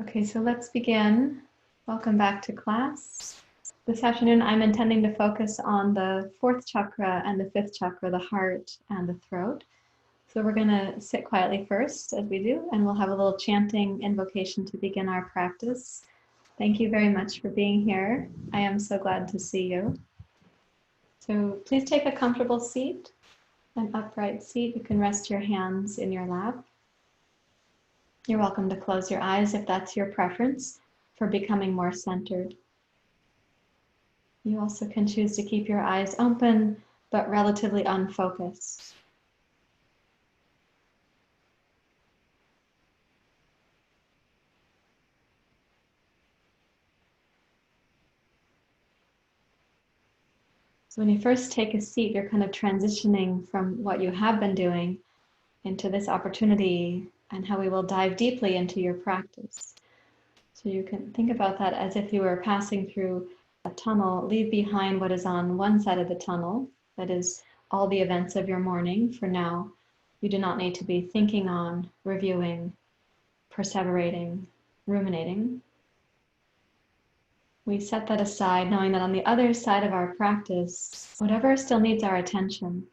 Okay, so let's begin. Welcome back to class. This afternoon, I'm intending to focus on the fourth chakra and the fifth chakra, the heart and the throat. So we're going to sit quietly first, as we do, and we'll have a little chanting invocation to begin our practice. Thank you very much for being here. I am so glad to see you. So please take a comfortable seat, an upright seat. You can rest your hands in your lap. You're welcome to close your eyes if that's your preference for becoming more centered. You also can choose to keep your eyes open, but relatively unfocused. So when you first take a seat, you're kind of transitioning from what you have been doing into this opportunity and how we will dive deeply into your practice. So you can think about that as if you were passing through a tunnel. Leave behind what is on one side of the tunnel, that is all the events of your morning for now. You do not need to be thinking on, reviewing, perseverating, ruminating. We set that aside, knowing that on the other side of our practice, whatever still needs our attention,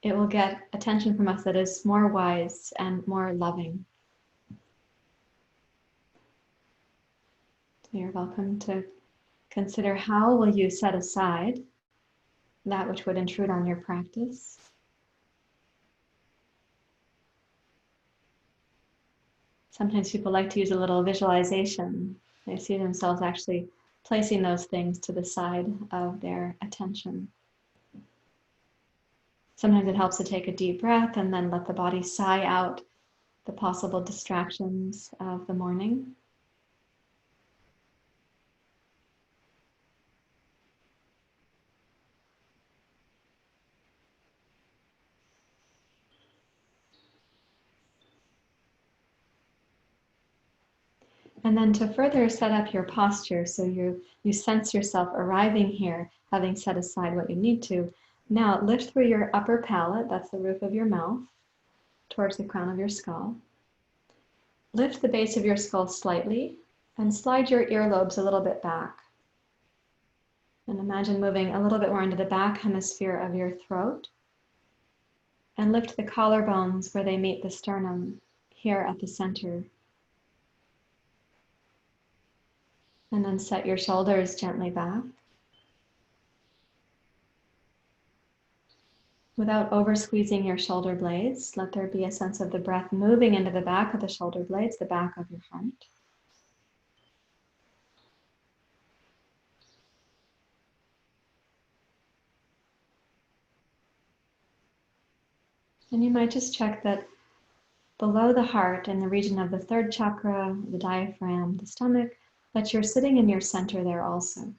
it will get attention from us that is more wise and more loving. So you're welcome to consider how will you set aside that which would intrude on your practice. Sometimes people like to use a little visualization. They see themselves actually placing those things to the side of their attention. Sometimes it helps to take a deep breath and then let the body sigh out the possible distractions of the morning. And then to further set up your posture, so you sense yourself arriving here, having set aside what you need to. Now lift through your upper palate, that's the roof of your mouth, towards the crown of your skull. Lift the base of your skull slightly and slide your earlobes a little bit back. And imagine moving a little bit more into the back hemisphere of your throat. And lift the collarbones where they meet the sternum, here at the center. And then set your shoulders gently back. Without over squeezing your shoulder blades, let there be a sense of the breath moving into the back of the shoulder blades, the back of your heart. And you might just check that below the heart, in the region of the third chakra, the diaphragm, the stomach, that you're sitting in your center there also.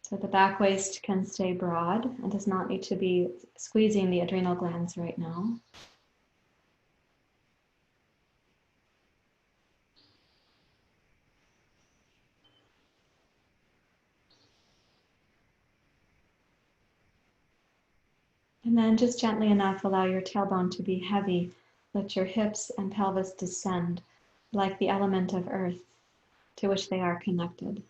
So the back waist can stay broad and does not need to be squeezing the adrenal glands right now. And then just gently enough, allow your tailbone to be heavy. Let your hips and pelvis descend like the element of earth to which they are connected.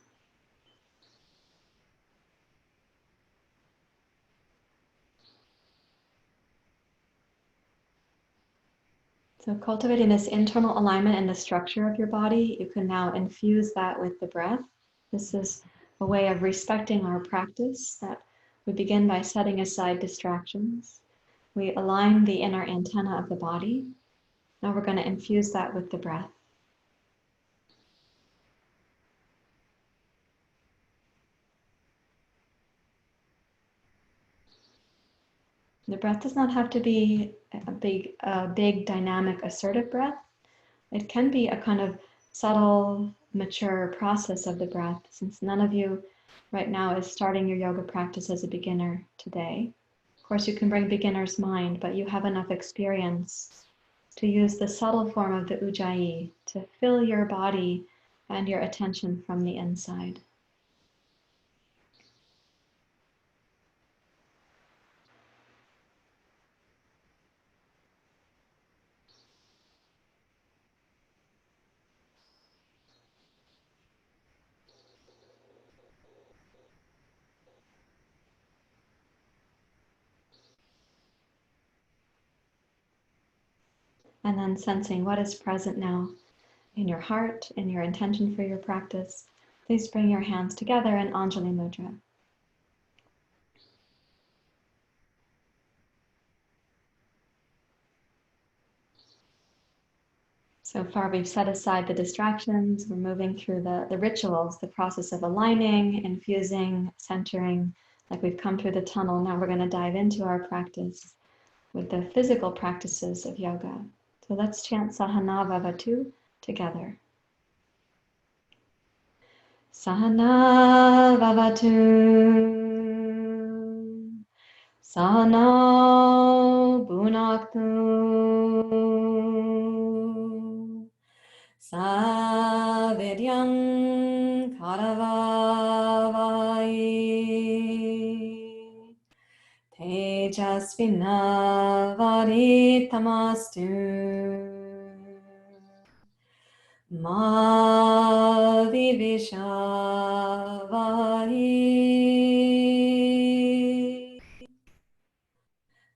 So cultivating this internal alignment in the structure of your body, you can now infuse that with the breath. This is a way of respecting our practice, that we begin by setting aside distractions. We align the inner antenna of the body. Now we're going to infuse that with the breath. The breath does not have to be a big, dynamic, assertive breath. It can be a kind of subtle, mature process of the breath, since none of you right now is starting your yoga practice as a beginner today. Of course, you can bring beginner's mind, but you have enough experience to use the subtle form of the ujjayi to fill your body and your attention from the inside. And then sensing what is present now in your heart, in your intention for your practice. Please bring your hands together in Anjali Mudra. So far, we've set aside the distractions. We're moving through the rituals, the process of aligning, infusing, centering, like we've come through the tunnel. Now we're going to dive into our practice with the physical practices of yoga. So let's chant Sahana Vavatu together. Sahana Vavatu, Sahana Bhunaktu, Saviryam Karavavai, Tejasvinavaditamastu, Ma Vivishavai,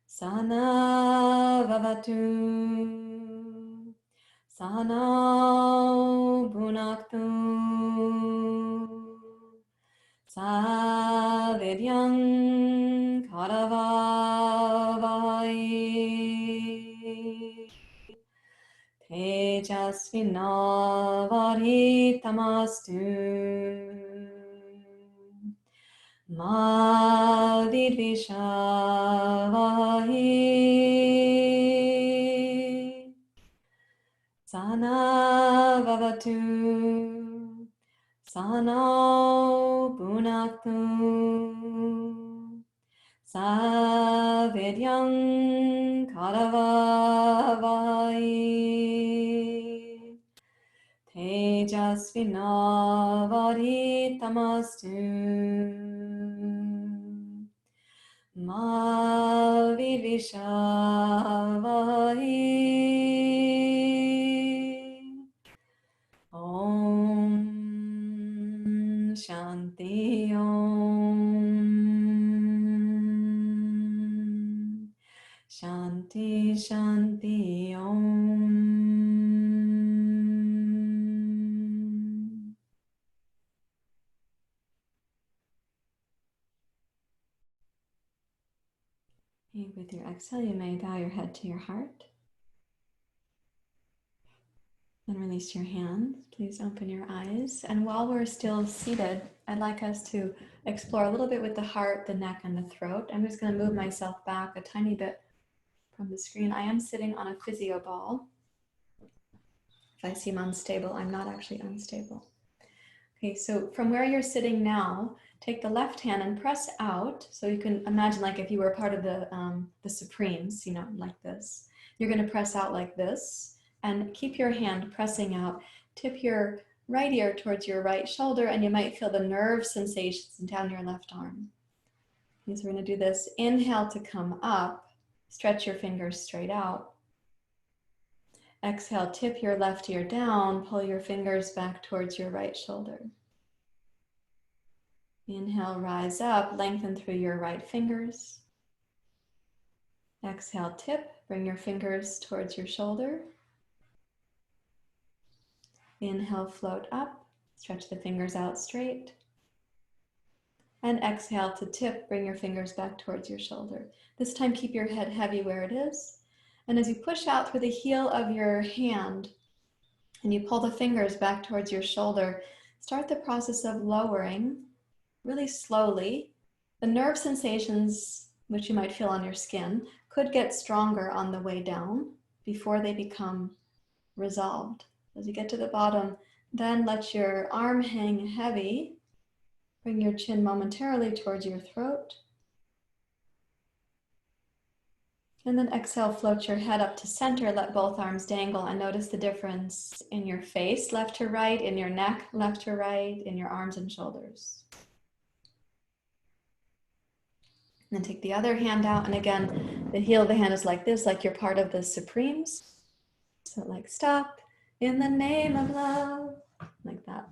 Sana Vavatu, Sana Bhunaktu, Saviryam Karavavai, Tejasvinavaditamastu, Ma Vidvishavai, Sana Vavatu, Sana Bhunaktu, Saviryam Karavavai, Tejasvinavaditamastu, Ma Vivishavai. Om Shanti Om Shanti Shanti Om. And with your exhale, you may bow your head to your heart. And release your hands. Please open your eyes. And while we're still seated, I'd like us to explore a little bit with the heart, the neck, and the throat. I'm just going to move myself back a tiny bit from the screen. I am sitting on a physio ball. If I seem unstable, I'm not actually unstable. Okay, so from where you're sitting now, take the left hand and press out. So you can imagine like if you were part of the Supremes, you know, like this. You're going to press out like this. And keep your hand pressing out. Tip your right ear towards your right shoulder, and you might feel the nerve sensations down your left arm. Okay, so we're going to do this. Inhale to come up. Stretch your fingers straight out. Exhale, tip your left ear down. Pull your fingers back towards your right shoulder. Inhale, rise up. Lengthen through your right fingers. Exhale, tip. Bring your fingers towards your shoulder. Inhale, float up, stretch the fingers out straight. And exhale to tip, bring your fingers back towards your shoulder. This time, keep your head heavy where it is. And as you push out through the heel of your hand and you pull the fingers back towards your shoulder, start the process of lowering really slowly. The nerve sensations, which you might feel on your skin, could get stronger on the way down before they become resolved. As you get to the bottom, then let your arm hang heavy. Bring your chin momentarily towards your throat. And then exhale, float your head up to center, let both arms dangle, and notice the difference in your face, left to right, in your neck, left to right, in your arms and shoulders. And then take the other hand out, and again, the heel of the hand is like this, like you're part of the Supremes. So like stop. In the name of love, like that.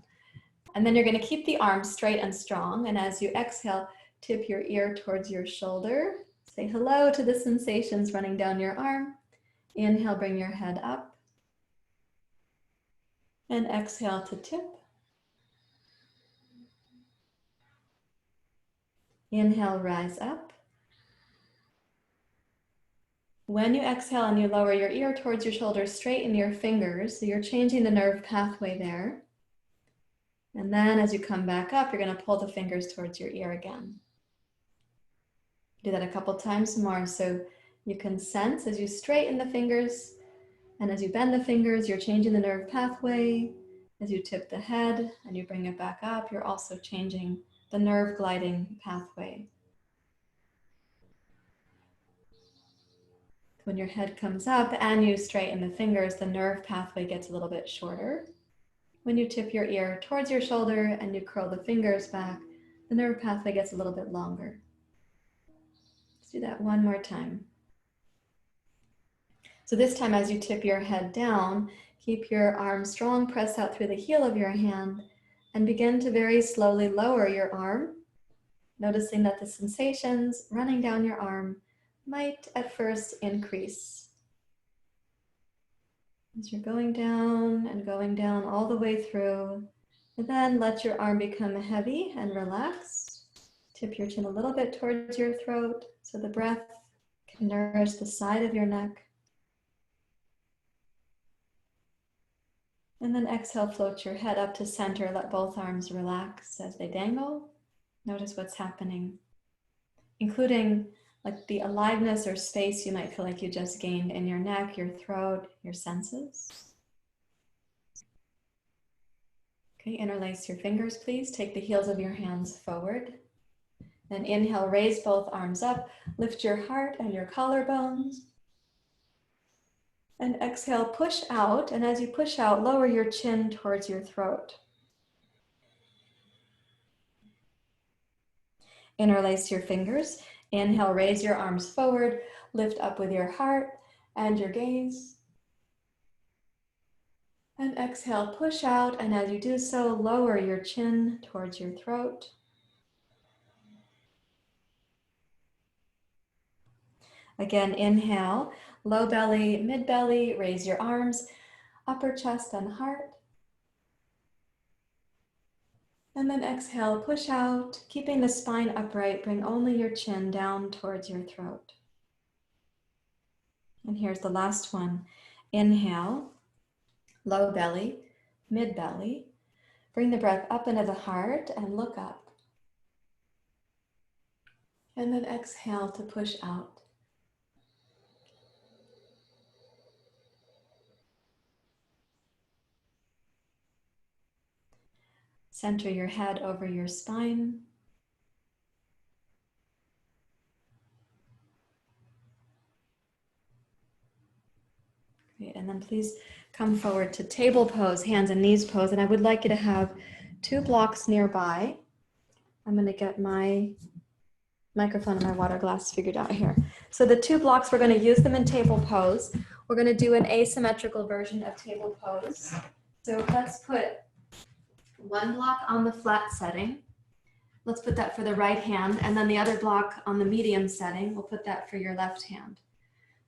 And then you're going to keep the arms straight and strong. And as you exhale, tip your ear towards your shoulder. Say hello to the sensations running down your arm. Inhale, bring your head up. And exhale to tip. Inhale, rise up. When you exhale and you lower your ear towards your shoulder, straighten your fingers. So you're changing the nerve pathway there. And then as you come back up, you're going to pull the fingers towards your ear again. Do that a couple times more. So you can sense as you straighten the fingers and as you bend the fingers, you're changing the nerve pathway. As you tip the head and you bring it back up, you're also changing the nerve gliding pathway. When your head comes up and you straighten the fingers, the nerve pathway gets a little bit shorter. When you tip your ear towards your shoulder and you curl the fingers back, the nerve pathway gets a little bit longer. Let's do that one more time. So this time as you tip your head down, keep your arm strong, press out through the heel of your hand, and begin to very slowly lower your arm, noticing that the sensations running down your arm might at first increase. As you're going down all the way through, and then let your arm become heavy and relaxed. Tip your chin a little bit towards your throat so the breath can nourish the side of your neck. And then exhale, float your head up to center. Let both arms relax as they dangle. Notice what's happening, including like the aliveness or space you might feel like you just gained in your neck, your throat, your senses. Okay, interlace your fingers, please. Take the heels of your hands forward. Then inhale, raise both arms up. Lift your heart and your collarbones. And exhale, push out. And as you push out, lower your chin towards your throat. Interlace your fingers. Inhale, raise your arms forward. Lift up with your heart and your gaze. And exhale, push out. And as you do so, lower your chin towards your throat. Again, inhale, low belly, mid belly, raise your arms, upper chest and heart. And then exhale, push out, keeping the spine upright, bring only your chin down towards your throat. And here's the last one. Inhale, low belly, mid belly. Bring the breath up into the heart and look up. And then exhale to push out. Center your head over your spine. Great, and then please come forward to table pose, hands and knees pose, and I would like you to have 2 blocks nearby. I'm going to get my microphone and my water glass figured out here. So the 2 blocks, we're going to use them in table pose. We're going to do an asymmetrical version of table pose. So let's put 1 block on the flat setting. Let's put that for the right hand, and then the other block on the medium setting. We'll put that for your left hand.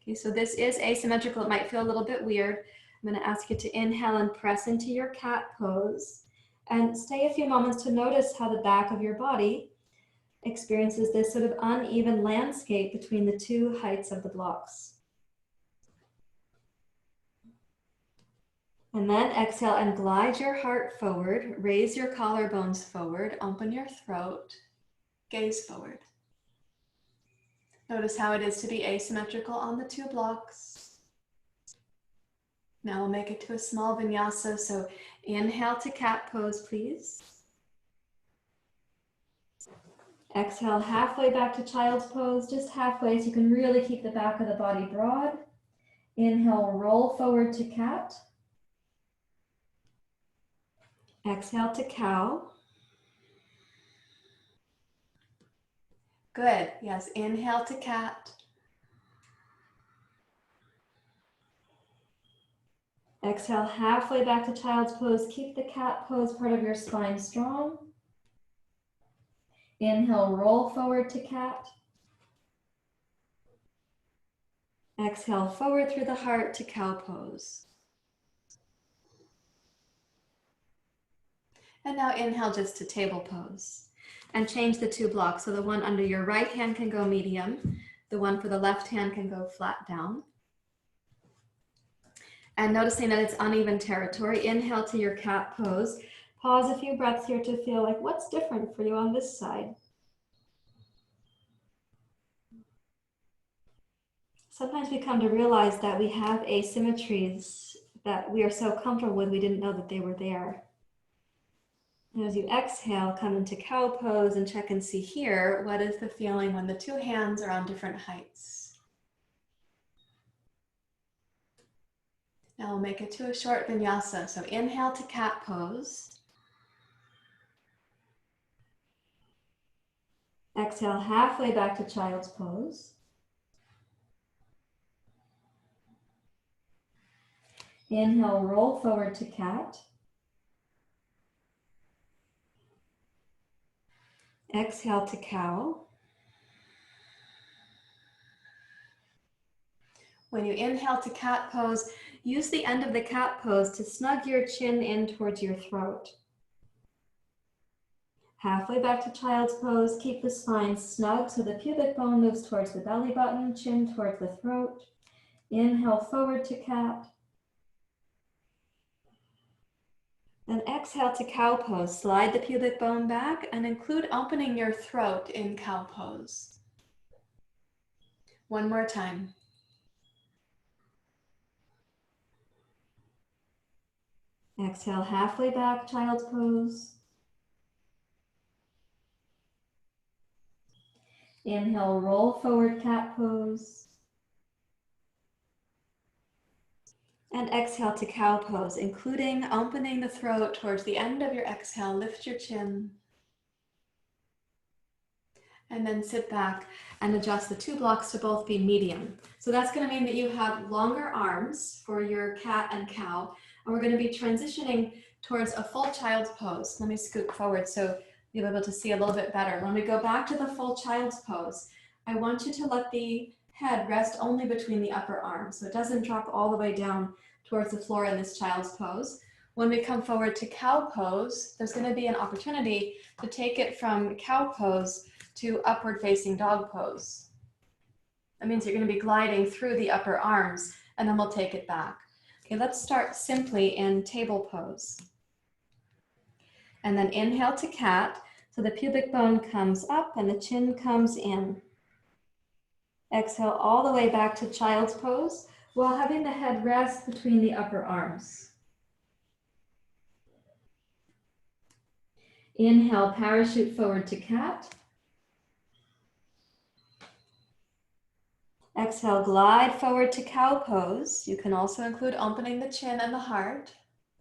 Okay, so this is asymmetrical. It might feel a little bit weird. I'm going to ask you to inhale and press into your cat pose and stay a few moments to notice how the back of your body experiences this sort of uneven landscape between the 2 heights of the blocks. And then exhale and glide your heart forward, raise your collarbones forward, open your throat, gaze forward. Notice how it is to be asymmetrical on the 2 blocks. Now we'll make it to a small vinyasa. So inhale to cat pose, please. Exhale halfway back to child's pose, just halfway so you can really keep the back of the body broad. Inhale, roll forward to cat. Exhale to cow. Good, yes, inhale to cat. Exhale halfway back to child's pose. Keep the cat pose part of your spine strong. Inhale, roll forward to cat. Exhale forward through the heart to cow pose. And now inhale just to table pose. And change the two blocks. So the one under your right hand can go medium. The one for the left hand can go flat down. And noticing that it's uneven territory, inhale to your cat pose. Pause a few breaths here to feel like what's different for you on this side. Sometimes we come to realize that we have asymmetries that we are so comfortable with we didn't know that they were there. And as you exhale, come into cow pose and check and see here, what is the feeling when the two hands are on different heights? Now we'll make it to a short vinyasa. So inhale to cat pose. Exhale halfway back to child's pose. Inhale, roll forward to cat. Exhale to cow. When you inhale to cat pose, use the end of the cat pose to snug your chin in towards your throat. Halfway back to child's pose, keep the spine snug so the pubic bone moves towards the belly button, chin towards the throat. Inhale forward to cat. Then exhale to cow pose. Slide the pubic bone back and include opening your throat in cow pose. One more time. Exhale halfway back, child's pose. Inhale, roll forward, cat pose. And exhale to cow pose, including opening the throat towards the end of your exhale. Lift your chin. And then sit back and adjust the two blocks to both be medium. So that's going to mean that you have longer arms for your cat and cow. And we're going to be transitioning towards a full child's pose. Let me scoot forward so you'll be able to see a little bit better. When we go back to the full child's pose, I want you to let the head rest only between the upper arms, so it doesn't drop all the way down towards the floor in this child's pose. When we come forward to cow pose, there's going to be an opportunity to take it from cow pose to upward facing dog pose. That means you're going to be gliding through the upper arms, and then we'll take it back. Okay, let's start simply in table pose. And then inhale to cat, so the pubic bone comes up and the chin comes in. Exhale all the way back to child's pose while having the head rest between the upper arms. Inhale, parachute forward to cat. Exhale, glide forward to cow pose. You can also include opening the chin and the heart.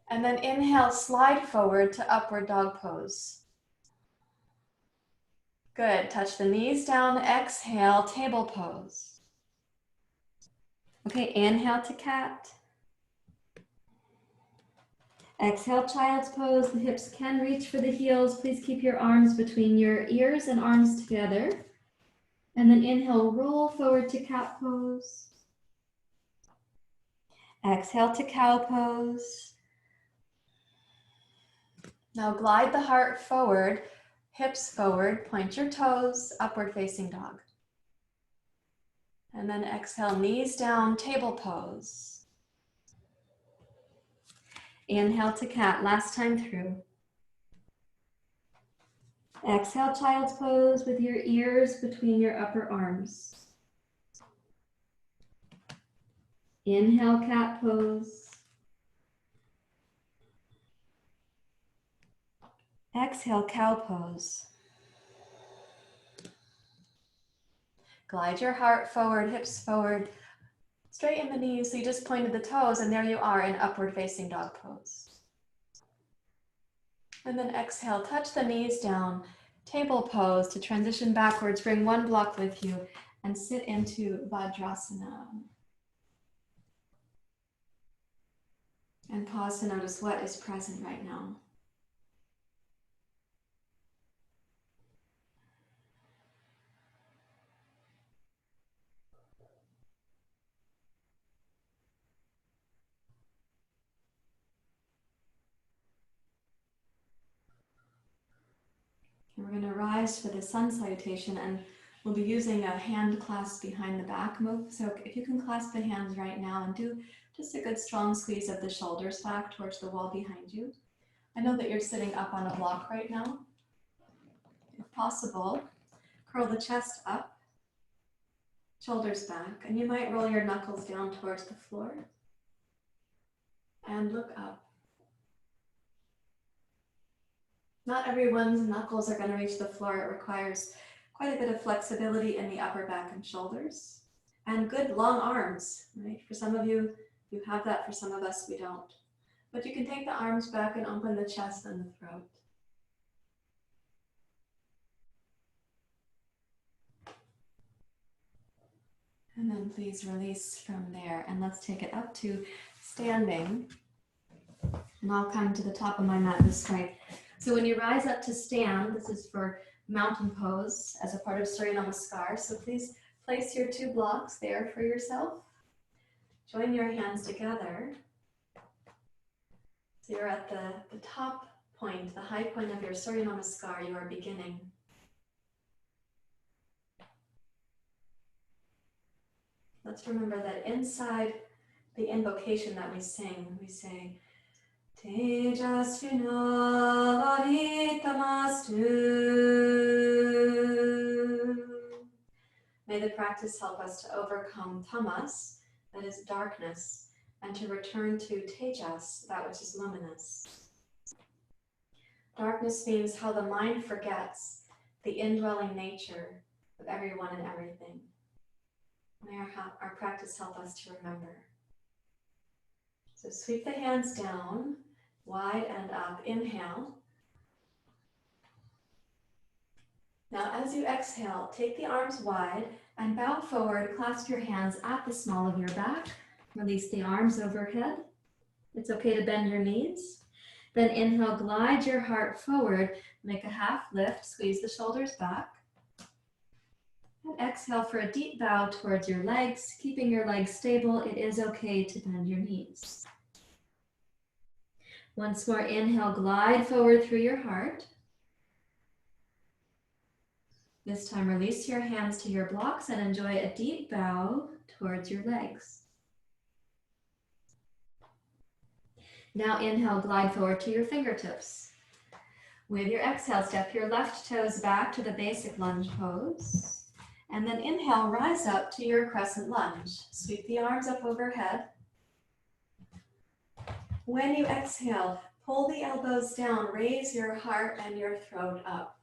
And then inhale, slide forward to upward dog pose. Good, touch the knees down, exhale, table pose. Okay, inhale to cat. Exhale, child's pose. The hips can reach for the heels. Please keep your arms between your ears and arms together. And then inhale, roll forward to cat pose. Exhale to cow pose. Now glide the heart forward, hips forward, point your toes, upward facing dog. And then exhale, knees down, table pose. Inhale to cat, last time through. Exhale, child's pose with your ears between your upper arms. Inhale, cat pose. Exhale, cow pose. Glide your heart forward, hips forward. Straighten the knees, so you just pointed the toes, and there you are in upward facing dog pose. And then exhale, touch the knees down, table pose to transition backwards. Bring one block with you and sit into Vajrasana. And pause to notice what is present right now. And we're going to rise for the sun salutation, and we'll be using a hand clasp behind the back move. So if you can clasp the hands right now and do just a good strong squeeze of the shoulders back towards the wall behind you. I know that you're sitting up on a block right now. If possible, curl the chest up, shoulders back, and you might roll your knuckles down towards the floor and look up. Not everyone's knuckles are going to reach the floor. It requires quite a bit of flexibility in the upper back and shoulders and good long arms, right? For some of you, you have that. For some of us, we don't. But you can take the arms back and open the chest and the throat. And then please release from there. And let's take it up to standing. And I'll come to the top of my mat this way. So when you rise up to stand, this is for mountain pose as a part of Surya Namaskar. So please place your 2 blocks there for yourself. Join your hands together. So you're at the top point, the high point of your Surya Namaskar. You are beginning. Let's remember that inside the invocation that we say, Tejasvina Varitamastu. May the practice help us to overcome tamas, that is darkness, and to return to tejas, that which is luminous. Darkness means how the mind forgets the indwelling nature of everyone and everything. May our practice help us to remember. So sweep the hands down, wide and up. Inhale. Now as you exhale, take the arms wide and bow forward. Clasp your hands at the small of your back. Release the arms overhead. It's okay to bend your knees. Then inhale, glide your heart forward. Make a half lift, squeeze the shoulders back. And exhale for a deep bow towards your legs. Keeping your legs stable, it is okay to bend your knees. Once more, inhale, glide forward through your heart. This time, release your hands to your blocks and enjoy a deep bow towards your legs. Now inhale, glide forward to your fingertips. With your exhale, step your left toes back to the basic lunge pose. And then inhale, rise up to your crescent lunge. Sweep the arms up overhead. When you exhale, pull the elbows down, raise your heart and your throat up.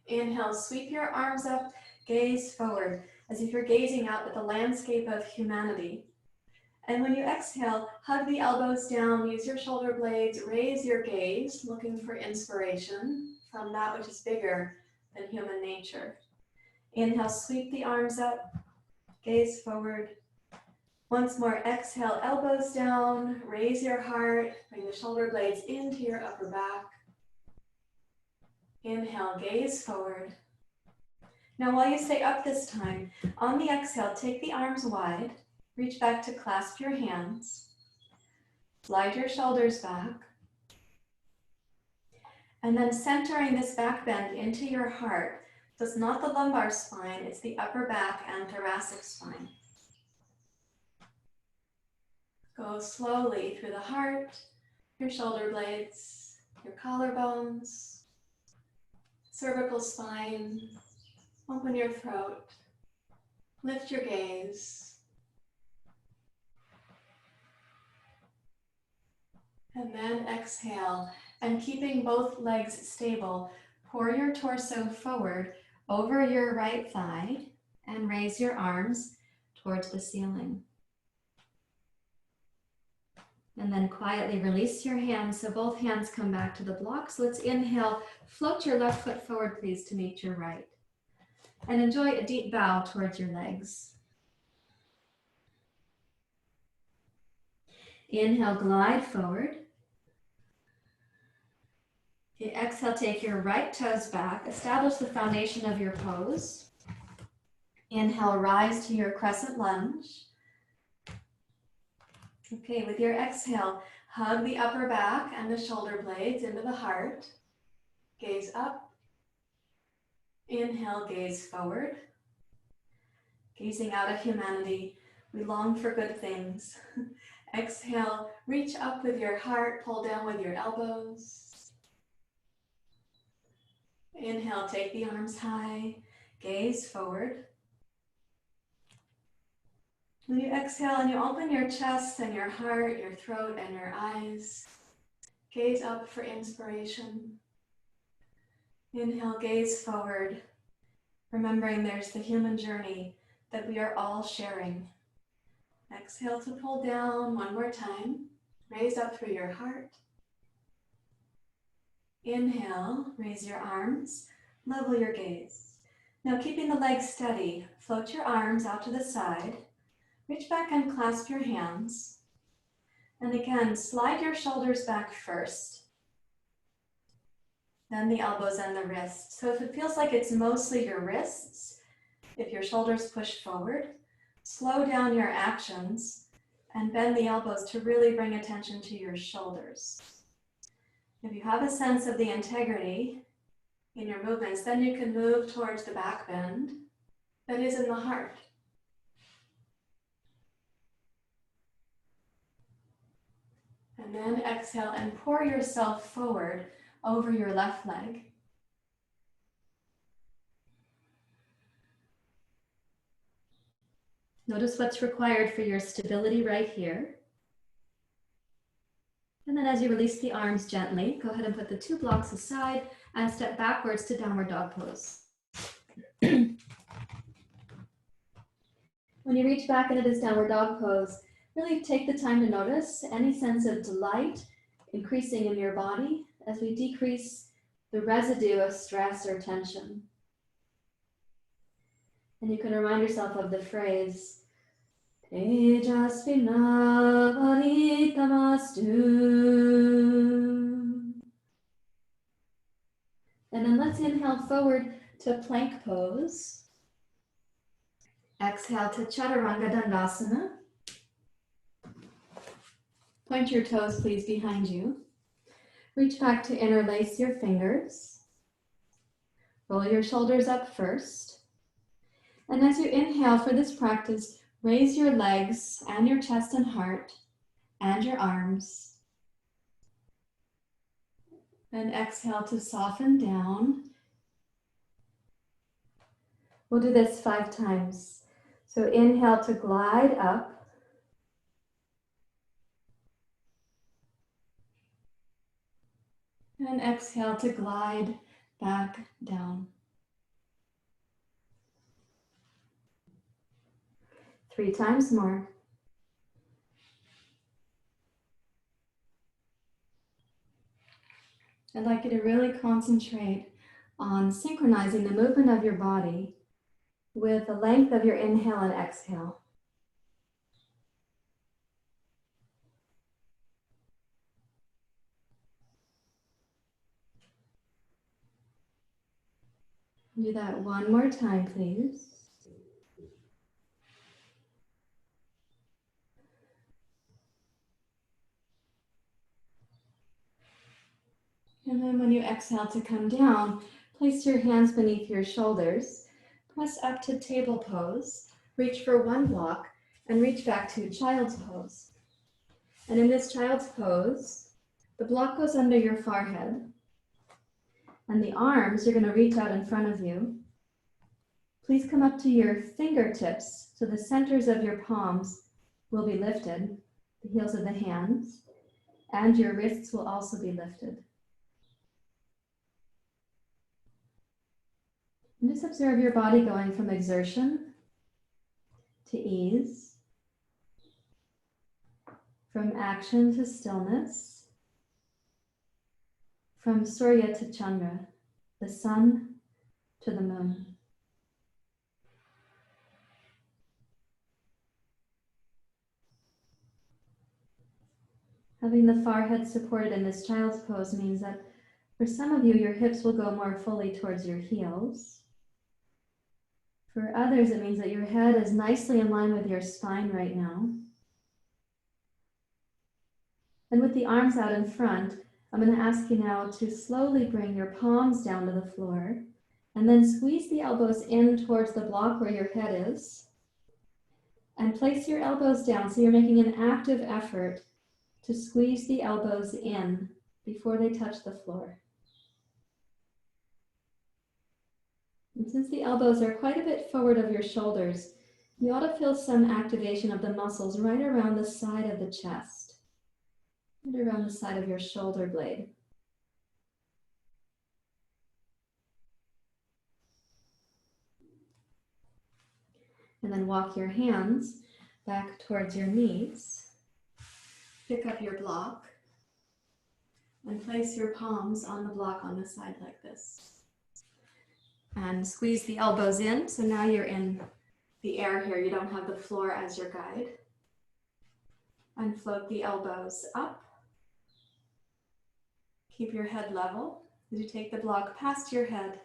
Inhale, sweep your arms up, gaze forward, as if you're gazing out at the landscape of humanity. And when you exhale, hug the elbows down, use your shoulder blades, raise your gaze, looking for inspiration from that which is bigger than human nature. Inhale, sweep the arms up, gaze forward. Once more, exhale, elbows down, raise your heart, bring the shoulder blades into your upper back. Inhale, gaze forward. Now while you stay up this time, on the exhale, take the arms wide, reach back to clasp your hands, slide your shoulders back, and then centering this back bend into your heart. So it's not the lumbar spine, it's the upper back and thoracic spine. Go slowly through the heart, your shoulder blades, your collarbones, cervical spine. Open your throat, lift your gaze, and then exhale. And keeping both legs stable, pour your torso forward over your right thigh and raise your arms towards the ceiling. And then quietly release your hands so both hands come back to the blocks. Let's inhale, float your left foot forward, please, to meet your right. And enjoy a deep bow towards your legs. Inhale, glide forward. Exhale, take your right toes back. Establish the foundation of your pose. Inhale, rise to your crescent lunge. Okay, with your exhale, hug the upper back and the shoulder blades into the heart. gaze up. Inhale, gaze forward. Gazing out at humanity, we long for good things. Exhale, reach up with your heart, pull down with your elbows. Inhale, take the arms high, gaze forward. When you exhale and you open your chest and your heart, your throat and your eyes, gaze up for inspiration. Inhale, gaze forward, remembering there's the human journey that we are all sharing. Exhale to pull down one more time. Raise up through your heart. Inhale, raise your arms, level your gaze. Now keeping the legs steady, float your arms out to the side. Reach back and clasp your hands. And again, slide your shoulders back first. Then the elbows and the wrists. So if it feels like it's mostly your wrists, if your shoulders push forward, slow down your actions and bend the elbows to really bring attention to your shoulders. If you have a sense of the integrity in your movements, then you can move towards the back bend that is in the heart. And then exhale and pour yourself forward over your left leg. Notice what's required for your stability right here. And then as you release the arms gently, go ahead and put the two blocks aside and step backwards to downward dog pose. When you reach back into this downward dog pose, really take the time to notice any sense of delight increasing in your body as we decrease the residue of stress or tension. And you can remind yourself of the phrase, Tejasvina Varitamastu. And then let's inhale forward to plank pose. Exhale to Chaturanga Dandasana. Point your toes, please, behind you. Reach back to interlace your fingers. Roll your shoulders up first. And as you inhale for this practice, raise your legs and your chest and heart and your arms. And exhale to soften down. We'll do this 5 times. So inhale to glide up. And exhale to glide back down. 3 times more. I'd like you to really concentrate on synchronizing the movement of your body with the length of your inhale and exhale. Do that one more time, please. And then when you exhale to come down, place your hands beneath your shoulders, press up to table pose, reach for 1 block, and reach back to child's pose. And in this child's pose, the block goes under your forehead, and the arms, you're going to reach out in front of you. Please come up to your fingertips, so the centers of your palms will be lifted, the heels of the hands, and your wrists will also be lifted. And just observe your body going from exertion to ease, from action to stillness, from Surya to Chandra, the sun to the moon. Having the forehead supported in this child's pose means that for some of you, your hips will go more fully towards your heels. For others, it means that your head is nicely in line with your spine right now. And with the arms out in front, I'm going to ask you now to slowly bring your palms down to the floor and then squeeze the elbows in towards the block where your head is. And place your elbows down so you're making an active effort to squeeze the elbows in before they touch the floor. And since the elbows are quite a bit forward of your shoulders, you ought to feel some activation of the muscles right around the side of the chest, right around the side of your shoulder blade. And then walk your hands back towards your knees. Pick up your block and place your palms on the block on the side like this. And squeeze the elbows in. So now you're in the air here. You don't have the floor as your guide. And float the elbows up. Keep your head level as you take the block past your head.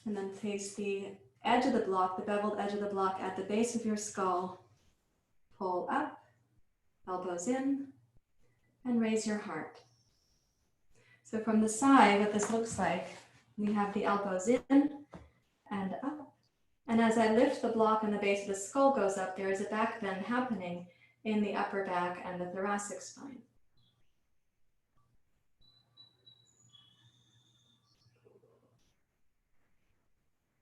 And then place the edge of the block, the beveled edge of the block at the base of your skull. Pull up, elbows in, and raise your heart. So from the side, what this looks like, we have the elbows in and up. And as I lift the block and the base of the skull goes up, there is a back bend happening in the upper back and the thoracic spine.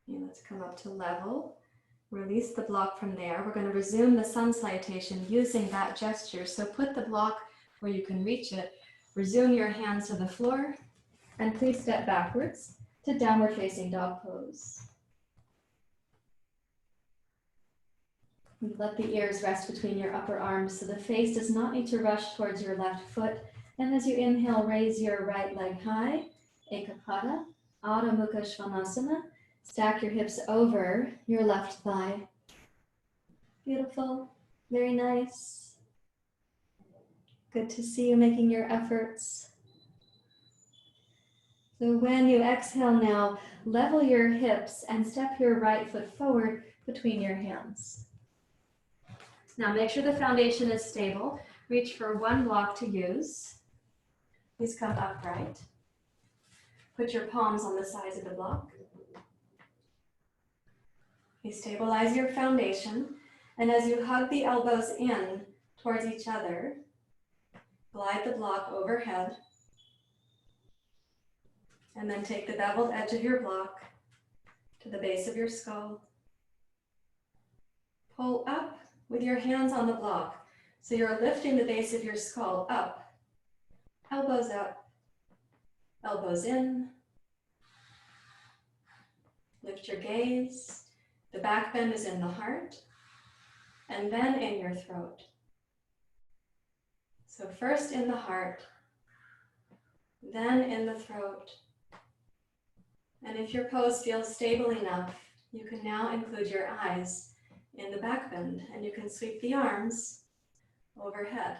Okay, let's come up to level. Release the block from there. We're going to resume the sun salutation using that gesture. So put the block where you can reach it. Resume your hands to the floor. And please step backwards to downward facing dog pose. And let the ears rest between your upper arms so the face does not need to rush towards your left foot. And as you inhale, raise your right leg high, Ekapada, Adho Mukha Svanasana. Stack your hips over your left thigh. Beautiful, very nice. Good to see you making your efforts. So when you exhale now, level your hips and step your right foot forward between your hands. Now make sure the foundation is stable. Reach for one block to use. Please come upright. Put your palms on the sides of the block. You stabilize your foundation, and as you hug the elbows in towards each other, glide the block overhead, and then take the beveled edge of your block to the base of your skull. Pull up with your hands on the block, so you're lifting the base of your skull up, elbows up, elbows in. Lift your gaze. The back bend is in the heart, and then in your throat. So first in the heart, then in the throat. And if your pose feels stable enough, you can now include your eyes in the back bend, and you can sweep the arms overhead.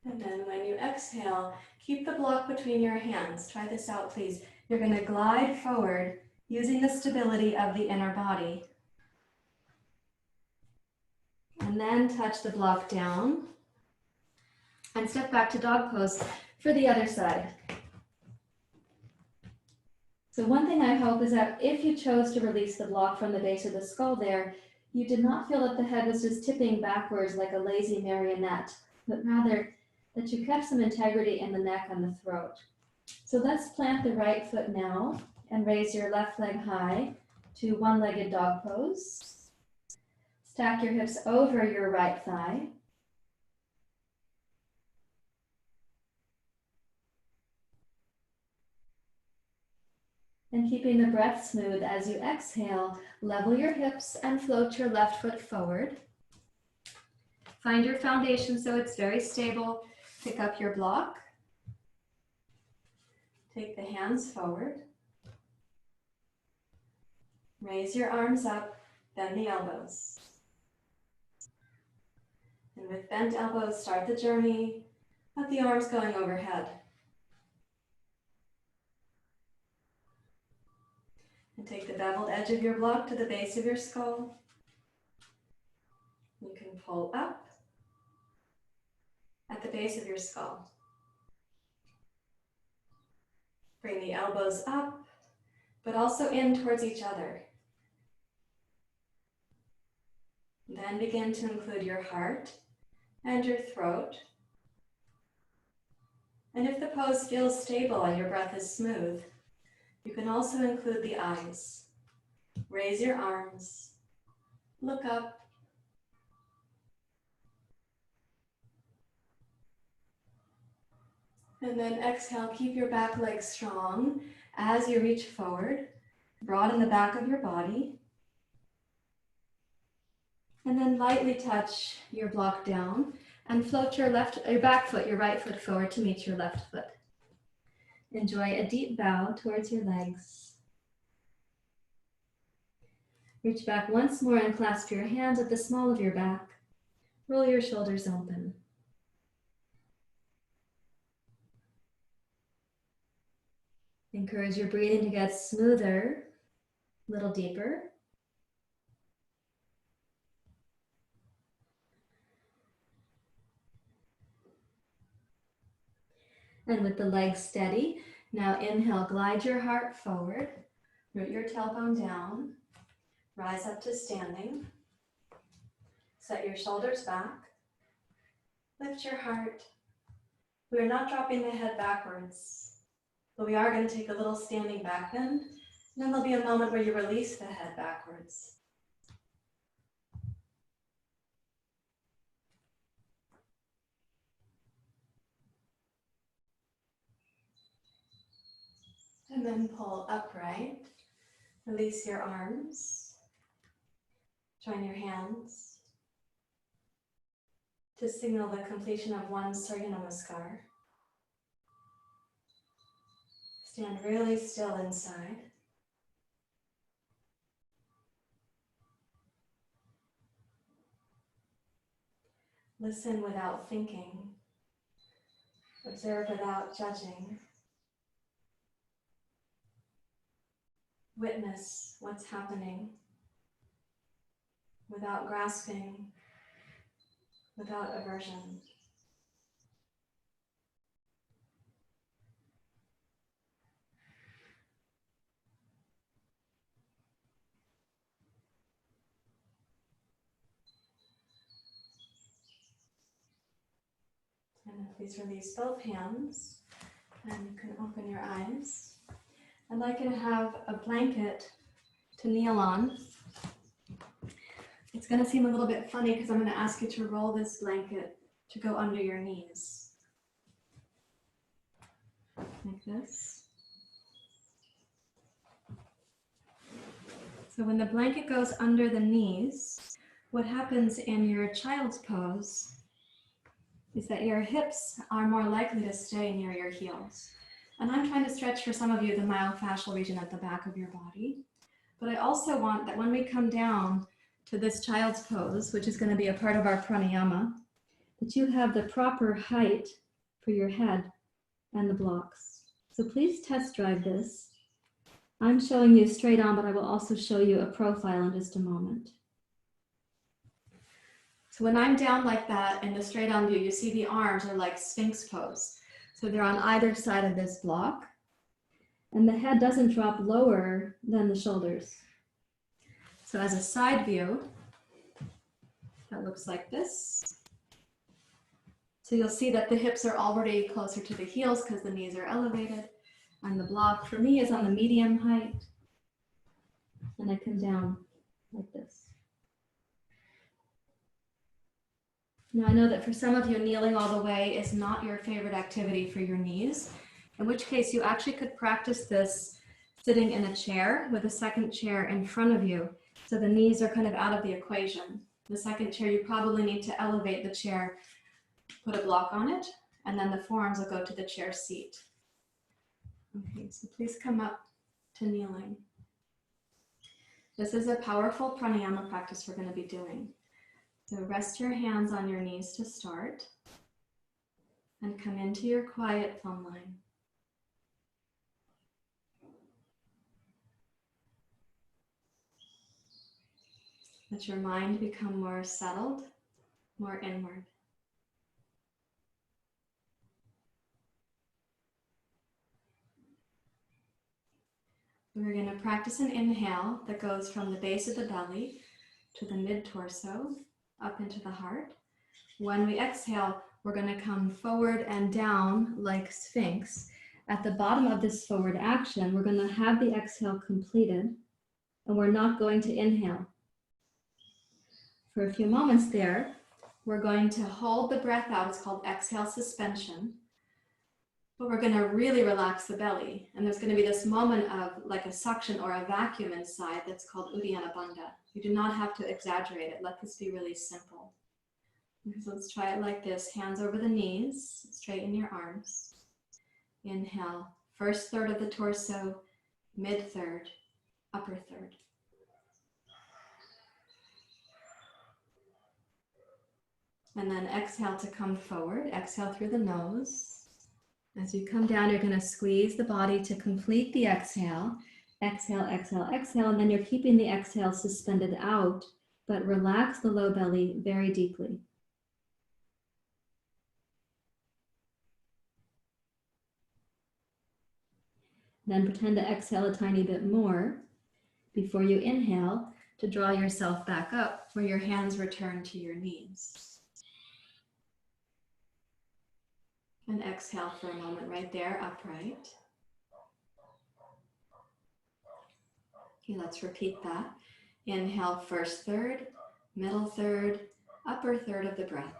And then when you exhale, keep the block between your hands. Try this out, please. You're going to glide forward using the stability of the inner body. And then touch the block down and step back to dog pose for the other side. So one thing I hope is that if you chose to release the block from the base of the skull there, you did not feel that the head was just tipping backwards like a lazy marionette, but rather that you kept some integrity in the neck and the throat. So let's plant the right foot now and raise your left leg high to one-legged dog pose. Stack your hips over your right thigh. And keeping the breath smooth as you exhale, level your hips and float your left foot forward. Find your foundation so it's very stable. Pick up your block. Take the hands forward. Raise your arms up, bend the elbows. And with bent elbows, start the journey of the arms going overhead. And take the beveled edge of your block to the base of your skull. You can pull up at the base of your skull. Bring the elbows up, but also in towards each other. Then begin to include your heart and your throat. And if the pose feels stable and your breath is smooth, you can also include the eyes. Raise your arms, look up. And then exhale, keep your back leg strong as you reach forward. Broaden the back of your body. And then lightly touch your block down and float your back foot, your right foot forward to meet your left foot. Enjoy a deep bow towards your legs. Reach back once more and clasp your hands at the small of your back. Roll your shoulders open. Encourage your breathing to get smoother, a little deeper. And with the legs steady, now inhale, glide your heart forward, root your tailbone down, rise up to standing, set your shoulders back, lift your heart. We are not dropping the head backwards, but we are going to take a little standing back bend, and then there'll be a moment where you release the head backwards. And then pull upright, release your arms, join your hands to signal the completion of one Surya Namaskar. Stand really still inside. Listen without thinking. Observe without judging. Witness what's happening without grasping, without aversion. And then please release both hands, and you can open your eyes. I'd like you to have a blanket to kneel on. It's going to seem a little bit funny because I'm going to ask you to roll this blanket to go under your knees. Like this. So when the blanket goes under the knees, what happens in your child's pose is that your hips are more likely to stay near your heels. And I'm trying to stretch for some of you the myofascial region at the back of your body. But I also want that when we come down to this child's pose, which is going to be a part of our pranayama, that you have the proper height for your head and the blocks. So please test drive this. I'm showing you straight on, but I will also show you a profile in just a moment. So when I'm down like that in the straight on view, you see the arms are like Sphinx pose. So they're on either side of this block, and the head doesn't drop lower than the shoulders. So as a side view, that looks like this. So you'll see that the hips are already closer to the heels because the knees are elevated, and the block for me is on the medium height, and I come down like this. Now I know that for some of you, kneeling all the way is not your favorite activity for your knees, in which case you actually could practice this sitting in a chair with a second chair in front of you. So the knees are kind of out of the equation. The second chair, you probably need to elevate the chair, put a block on it, and then the forearms will go to the chair seat. Okay, so please come up to kneeling. This is a powerful pranayama practice we're going to be doing. So rest your hands on your knees to start and come into your quiet thumb line. Let your mind become more settled, more inward. We're going to practice an inhale that goes from the base of the belly to the mid-torso, up into the heart. When we exhale, we're going to come forward and down like Sphinx. At the bottom of this forward action, we're going to have the exhale completed, and we're not going to inhale. For a few moments there, we're going to hold the breath out. It's called exhale suspension. But we're going to really relax the belly. And there's going to be this moment of like a suction or a vacuum inside that's called Uddiyana Bandha. You do not have to exaggerate it. Let this be really simple. So let's try it like this. Hands over the knees, straighten your arms. Inhale, first third of the torso, mid third, upper third. And then exhale to come forward. Exhale through the nose. As you come down, you're going to squeeze the body to complete the exhale. Exhale, exhale, exhale, and then you're keeping the exhale suspended out, but relax the low belly very deeply. Then pretend to exhale a tiny bit more before you inhale to draw yourself back up where your hands return to your knees. And exhale for a moment right there, upright. Okay, let's repeat that. Inhale, first third, middle third, upper third of the breath.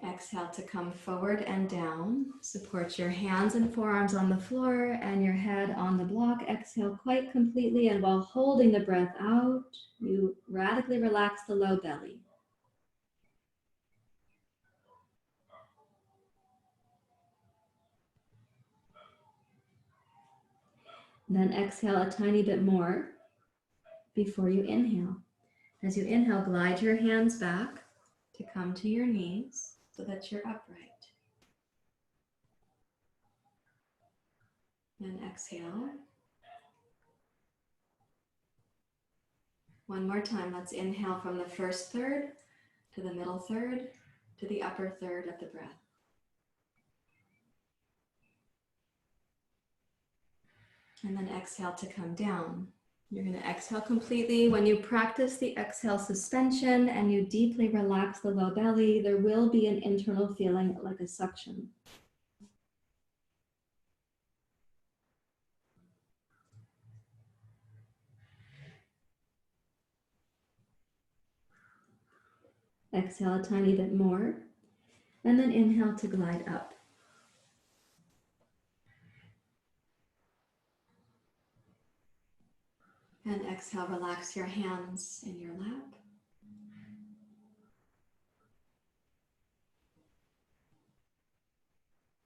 Exhale to come forward and down. Support your hands and forearms on the floor and your head on the block. Exhale quite completely, and while holding the breath out, you radically relax the low belly. Then exhale a tiny bit more before you inhale. As you inhale, glide your hands back to come to your knees so that you're upright. And exhale. One more time. Let's inhale from the first third to the middle third to the upper third of the breath. And then exhale to come down. You're going to exhale completely. When you practice the exhale suspension and you deeply relax the low belly, there will be an internal feeling like a suction. Exhale a tiny bit more, and then inhale to glide up. And exhale, relax your hands in your lap.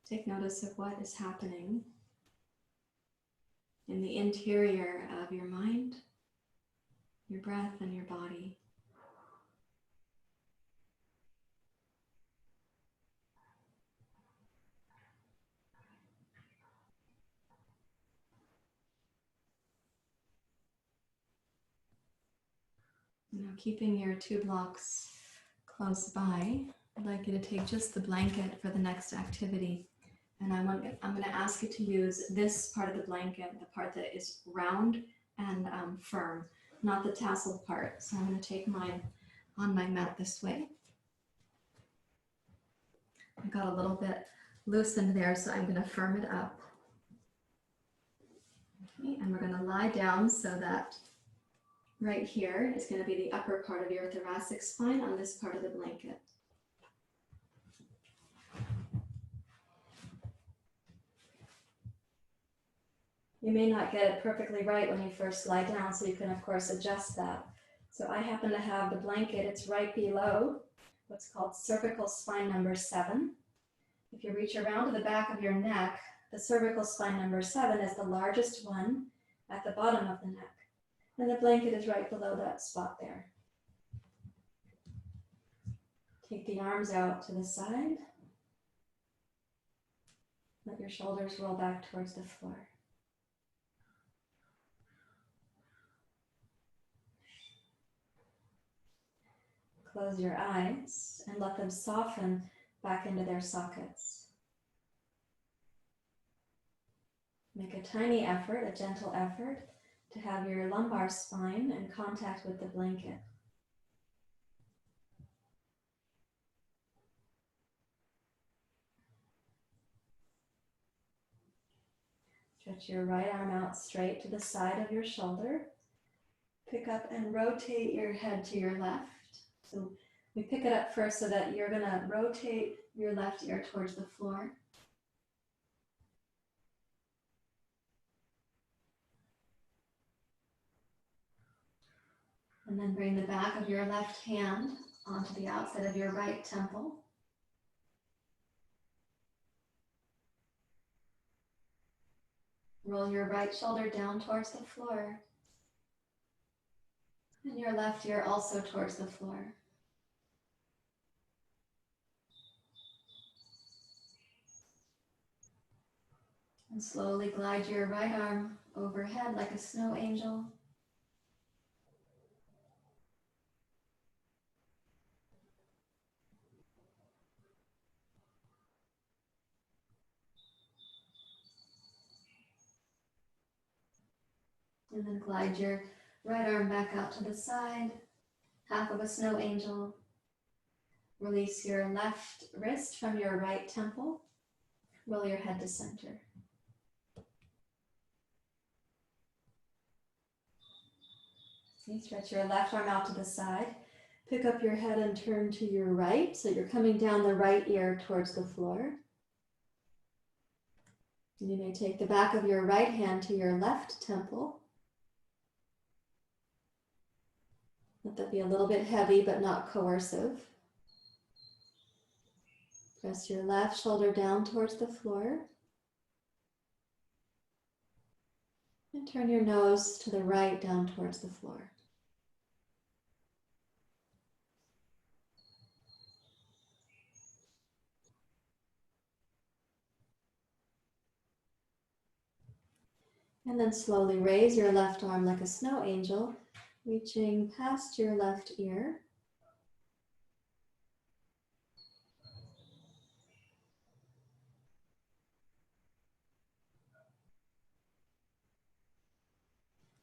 Take notice of what is happening in the interior of your mind, your breath, and your body. Now, keeping your 2 blocks close by, I'd like you to take just the blanket for the next activity. And I'm going to ask you to use this part of the blanket, the part that is round and firm, not the tasseled part. So I'm going to take mine on my mat this way. I got a little bit loosened there, so I'm going to firm it up. Okay, and we're going to lie down so that right here is going to be the upper part of your thoracic spine on this part of the blanket. You may not get it perfectly right when you first lie down, so you can of course adjust that. So I happen to have the blanket, it's right below what's called cervical spine number 7. If you reach around to the back of your neck, the cervical spine number 7 is the largest one at the bottom of the neck. And the blanket is right below that spot there. Take the arms out to the side. Let your shoulders roll back towards the floor. Close your eyes and let them soften back into their sockets. Make a tiny effort, a gentle effort, to have your lumbar spine in contact with the blanket. Stretch your right arm out straight to the side of your shoulder. Pick up and rotate your head to your left. So we pick it up first so that you're going to rotate your left ear towards the floor. And then bring the back of your left hand onto the outside of your right temple. Roll your right shoulder down towards the floor. And your left ear also towards the floor. And slowly glide your right arm overhead like a snow angel. And then glide your right arm back out to the side, half of a snow angel. Release your left wrist from your right temple. Roll your head to center. See, stretch your left arm out to the side. Pick up your head and turn to your right, so you're coming down the right ear towards the floor. And you may take the back of your right hand to your left temple. Let that be a little bit heavy, but not coercive. Press your left shoulder down towards the floor. And turn your nose to the right down towards the floor. And then slowly raise your left arm like a snow angel, reaching past your left ear.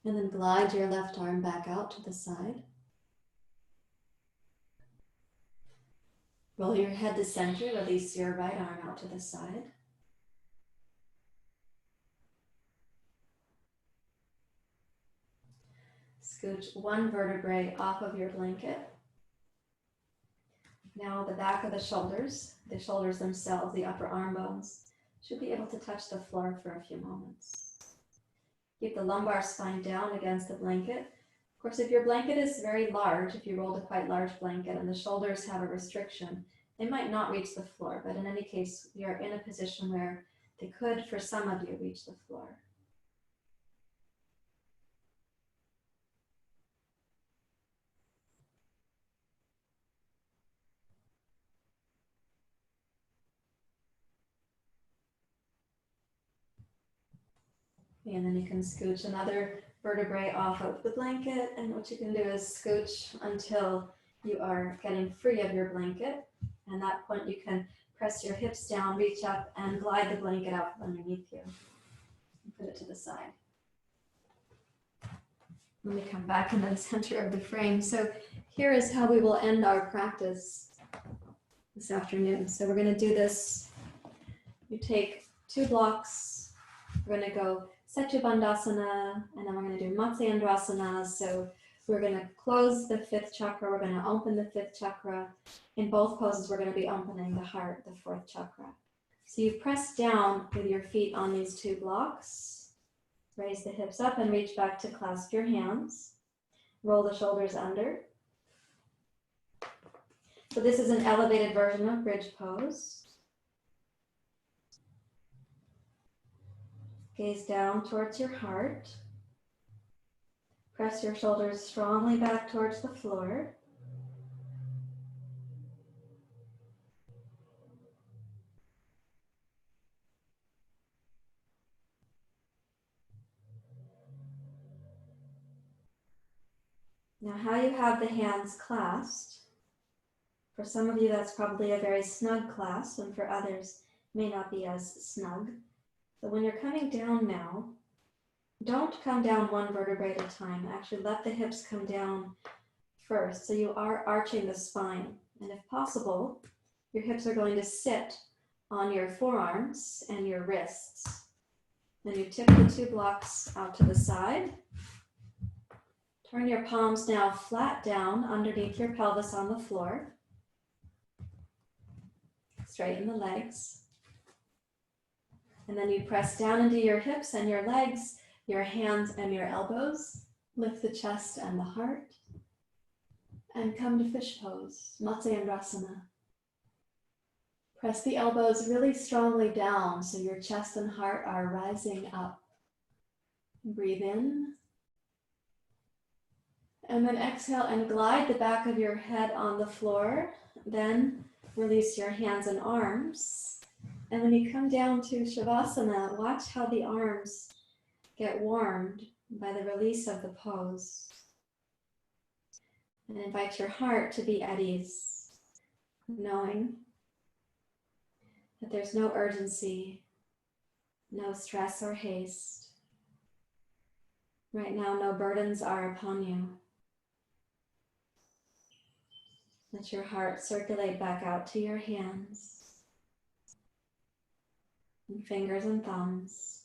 And then glide your left arm back out to the side. Roll your head to center, release your right arm out to the side. Scooch one vertebrae off of your blanket. Now the back of the shoulders themselves, the upper arm bones, should be able to touch the floor for a few moments. Keep the lumbar spine down against the blanket. Of course, if your blanket is very large, if you rolled a quite large blanket and the shoulders have a restriction, they might not reach the floor, but in any case, you're in a position where they could, for some of you, reach the floor. And then you can scooch another vertebrae off of the blanket, and what you can do is scooch until you are getting free of your blanket. And at that point you can press your hips down, reach up, and glide the blanket out from underneath you. And put it to the side. Let me come back into the center of the frame. So here is how we will end our practice this afternoon. So we're going to do this. You take 2 blocks. We're going to go Setu Bandhasana, and then we're going to do Matsyendrasana. So we're going to close the 5th chakra. We're going to open the 5th chakra. In both poses, we're going to be opening the heart, the 4th chakra. So you press down with your feet on these 2 blocks. Raise the hips up and reach back to clasp your hands. Roll the shoulders under. So this is an elevated version of bridge pose. Gaze down towards your heart. Press your shoulders strongly back towards the floor. Now how you have the hands clasped, For some of you, that's probably a very snug class, and for others, may not be as snug. So when you're coming down now, don't come down one vertebrae at a time. Actually, let the hips come down first. So you are arching the spine. And if possible, your hips are going to sit on your forearms and your wrists. Then you tip the 2 blocks out to the side. Turn your palms now flat down underneath your pelvis on the floor. Straighten the legs. And then you press down into your hips and your legs, your hands and your elbows. Lift the chest and the heart. And come to fish pose, Matsyendrasana. Press the elbows really strongly down so your chest and heart are rising up. Breathe in. And then exhale and glide the back of your head on the floor. Then release your hands and arms. And when you come down to Shavasana, watch how the arms get warmed by the release of the pose. And invite your heart to be at ease, knowing that there's no urgency, no stress or haste. Right now, no burdens are upon you. Let your heart circulate back out to your hands and fingers and thumbs.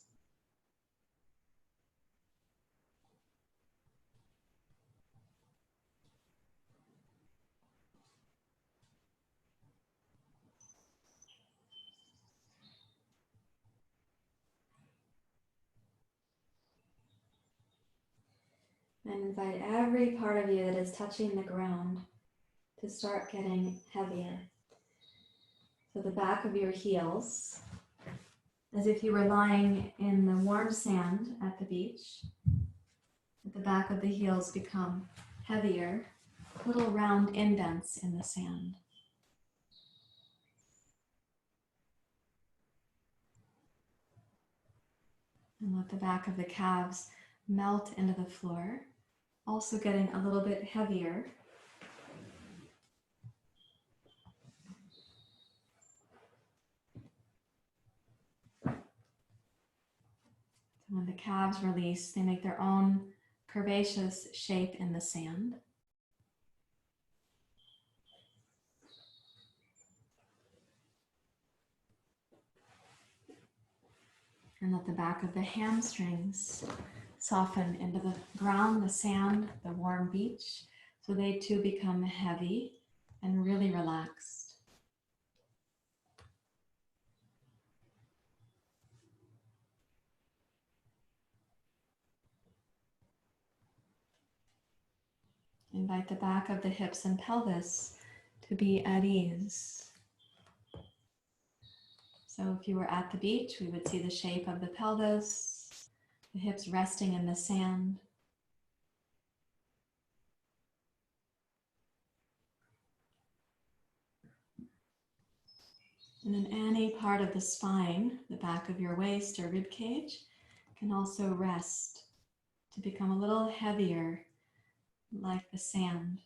And invite every part of you that is touching the ground to start getting heavier. So the back of your heels, as if you were lying in the warm sand at the beach. The back of the heels become heavier, little round indents in the sand. And let the back of the calves melt into the floor, also getting a little bit heavier. So when the calves release, they make their own curvaceous shape in the sand. And let the back of the hamstrings soften into the ground, the sand, the warm beach, so they too become heavy and really relaxed. Invite the back of the hips and pelvis to be at ease. So if you were at the beach, we would see the shape of the pelvis, the hips resting in the sand. And then any part of the spine, the back of your waist or rib cage, can also rest to become a little heavier, like the sand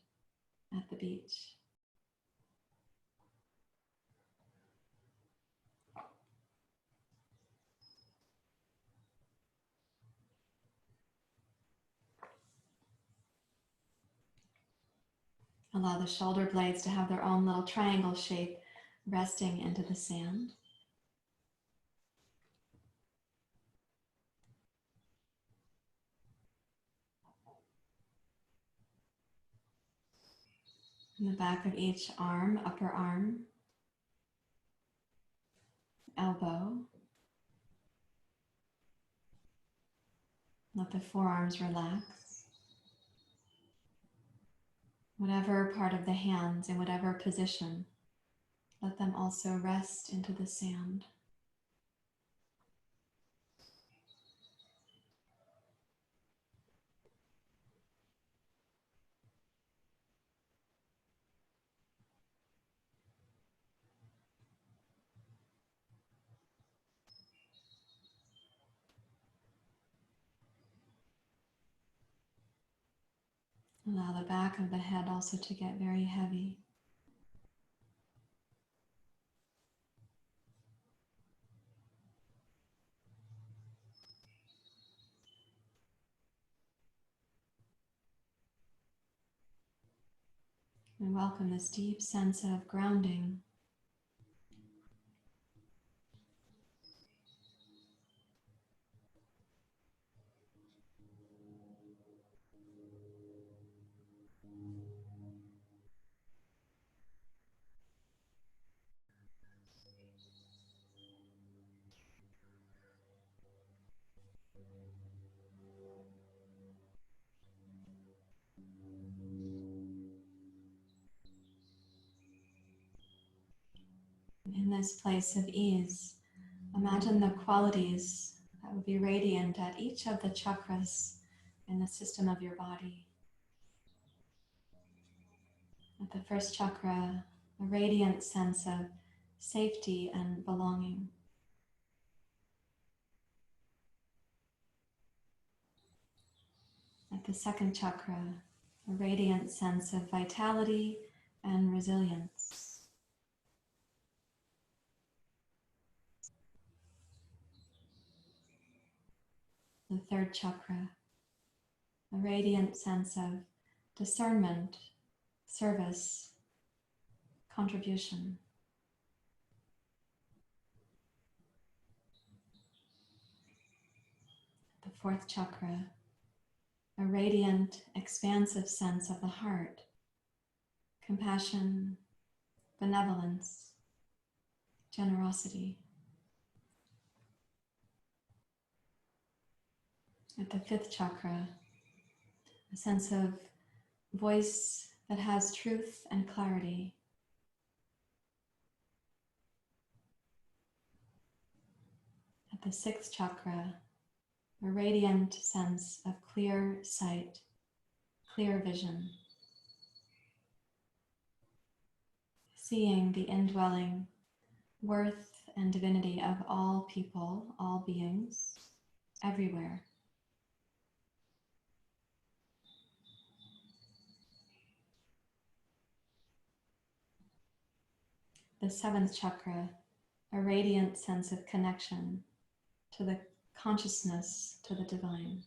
at the beach. Allow the shoulder blades to have their own little triangle shape resting into the sand. In the back of each arm, upper arm, elbow. Let the forearms relax. Whatever part of the hands in whatever position, let them also rest into the sand. Allow the back of the head also to get very heavy. And welcome this deep sense of grounding. In this place of ease, imagine the qualities that would be radiant at each of the chakras in the system of your body. At the first chakra, a radiant sense of safety and belonging. At the second chakra, a radiant sense of vitality and resilience. The third chakra, a radiant sense of discernment, service, contribution. The fourth chakra, a radiant, expansive sense of the heart, compassion, benevolence, generosity. At the fifth chakra, a sense of voice that has truth and clarity. At the sixth chakra, a radiant sense of clear sight, clear vision. Seeing the indwelling worth and divinity of all people, all beings, everywhere. The seventh chakra, a radiant sense of connection to the consciousness, to the divine.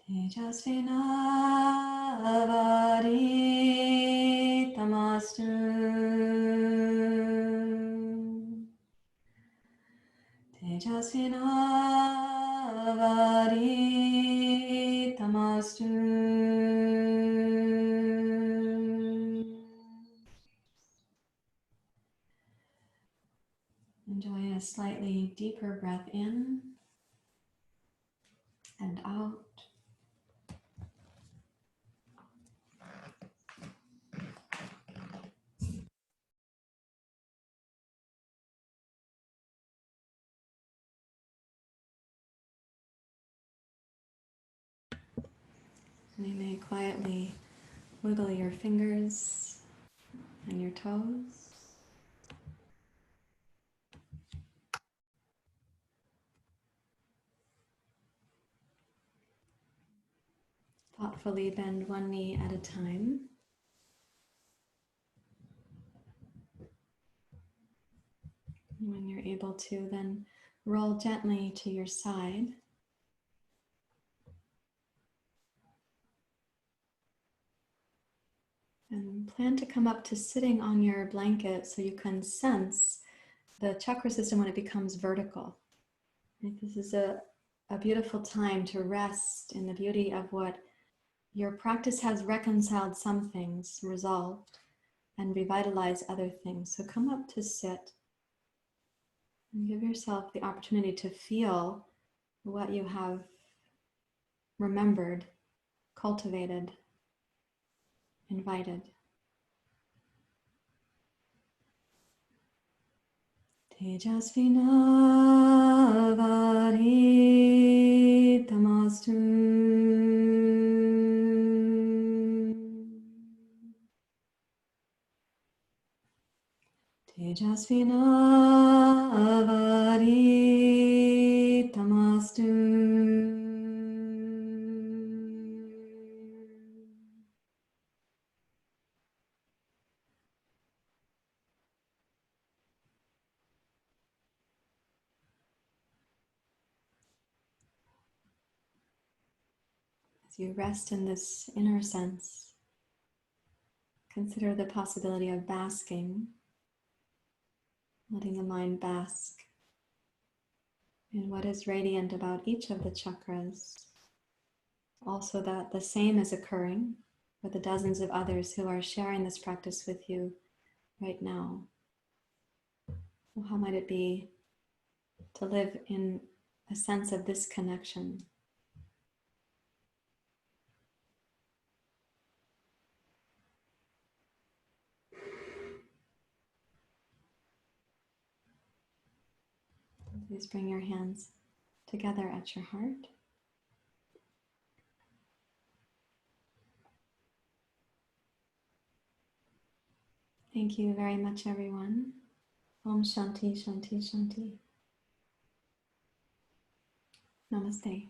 Tejasvinavari tamastu. Tejasvinavari tamastu. Enjoy a slightly deeper breath in and out. And you may quietly wiggle your fingers and your toes. Thoughtfully bend one knee at a time. When you're able to, then roll gently to your side. And plan to come up to sitting on your blanket so you can sense the chakra system when it becomes vertical. This is a beautiful time to rest in the beauty of what your practice has reconciled some things, resolved, and revitalized other things. So come up to sit and give yourself the opportunity to feel what you have remembered, cultivated, invited. Tejasvinavari tamastu. Tejasvinavari tamastu. you rest in this inner sense, consider the possibility of basking, letting the mind bask in what is radiant about each of the chakras. Also, that the same is occurring for the dozens of others who are sharing this practice with you right now. Well, how might it be to live in a sense of this connection? Please bring your hands together at your heart. Thank you very much, everyone. Om Shanti, Shanti, Shanti. Namaste.